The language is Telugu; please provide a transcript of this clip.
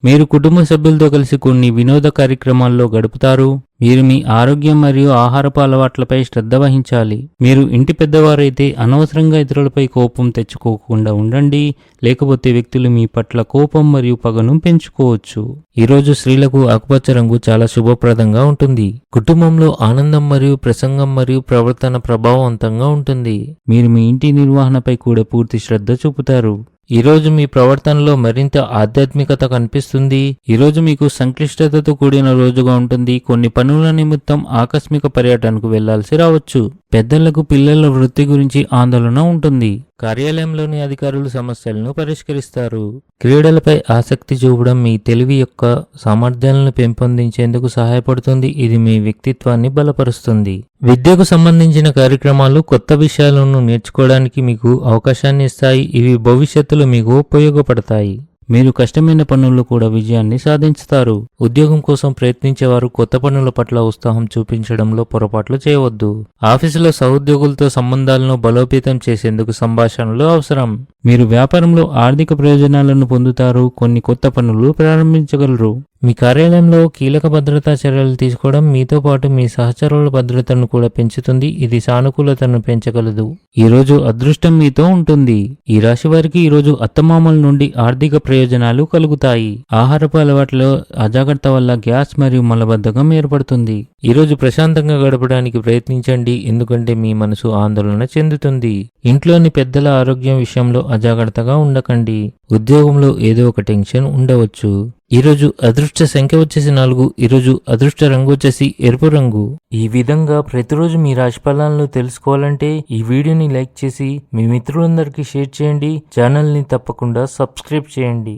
మీరు కుటుంబ సభ్యులతో కలిసి కొన్ని వినోద కార్యక్రమాల్లో గడుపుతారు. మీరు మీ ఆరోగ్యం మరియు ఆహారపు అలవాట్లపై శ్రద్ధ వహించాలి. మీరు ఇంటి పెద్దవారైతే అనవసరంగా ఇతరులపై కోపం తెచ్చుకోకుండా ఉండండి, లేకపోతే వ్యక్తులు మీ పట్ల కోపం మరియు పగను పెంచుకోవచ్చు. ఈరోజు స్త్రీలకు ఆకుపచ్చ రంగు చాలా శుభప్రదంగా ఉంటుంది. కుటుంబంలో ఆనందం మరియు ప్రసంగం మరియు ప్రవర్తన ప్రభావవంతంగా ఉంటుంది. మీరు మీ ఇంటి నిర్వహణపై కూడా పూర్తి శ్రద్ధ చూపుతారు. ఈరోజు మీ ప్రవర్తనలో మరింత ఆధ్యాత్మికత కనిపిస్తుంది. ఈరోజు మీకు సంక్లిష్టతతో కూడిన రోజుగా ఉంటుంది. కొన్ని పనుల నిమిత్తం ఆకస్మిక పర్యటనకు వెళ్లాల్సి రావచ్చు. పెద్దలకు పిల్లల వృత్తి గురించి ఆందోళన ఉంటుంది. కార్యాలయంలోని అధికారులు సమస్యలను పరిష్కరిస్తారు. క్రీడలపై ఆసక్తి చూపడం మీ తెలివి యొక్క సామర్థ్యాలను పెంపొందించేందుకు సహాయపడుతుంది. ఇది మీ వ్యక్తిత్వాన్ని బలపరుస్తుంది. విద్యకు సంబంధించిన కార్యక్రమాలు కొత్త విషయాలను నేర్చుకోవడానికి మీకు అవకాశాన్ని ఇస్తాయి. ఇవి భవిష్యత్తులో మీకు ఉపయోగపడతాయి. మీరు కష్టమైన పనుల్లో కూడా విజయాన్ని సాధించుతారు. ఉద్యోగం కోసం ప్రయత్నించేవారు కొత్త పనుల పట్ల ఉత్సాహం చూపించడంలో పొరపాట్లు చేయవద్దు. ఆఫీసులో సహోద్యోగులతో సంబంధాలను బలోపేతం చేసేందుకు సంభాషణలు అవసరం. మీరు వ్యాపారంలో ఆర్థిక ప్రయోజనాలను పొందుతారు. కొన్ని కొత్త పనులు ప్రారంభించగలరు. మీ కార్యాలయంలో కీలక భద్రతా చర్యలు తీసుకోవడం మీతో పాటు మీ సహచరుల భద్రతను కూడా పెంచుతుంది. ఇది సానుకూలతను పెంచగలదు. ఈరోజు అదృష్టం మీతో ఉంటుంది. ఈ రాశి వారికి ఈరోజు అత్తమామల నుండి ఆర్థిక ప్రయోజనాలు కలుగుతాయి. ఆహారపు అలవాట్లో అజాగ్రత్త వల్ల గ్యాస్ మరియు మలబద్ధకం ఏర్పడుతుంది. ఈరోజు ప్రశాంతంగా గడపడానికి ప్రయత్నించండి, ఎందుకంటే మీ మనసు ఆందోళన చెందుతుంది. ఇంట్లోని పెద్దల ఆరోగ్యం విషయంలో అజాగ్రత్తగా ఉండకండి. ఉద్యోగంలో ఏదో ఒక టెన్షన్ ఉండవచ్చు. ఈరోజు అదృష్ట సంఖ్య వచ్చేసి 4. ఈరోజు అదృష్ట రంగు వచ్చేసి ఎరుపు రంగు. ఈ విధంగా ప్రతిరోజు మీ రాశి ఫలాలను తెలుసుకోవాలంటే ఈ వీడియోని లైక్ చేసి మీ మిత్రులందరికీ షేర్ చేయండి. ఛానల్ని తప్పకుండా సబ్స్క్రైబ్ చేయండి.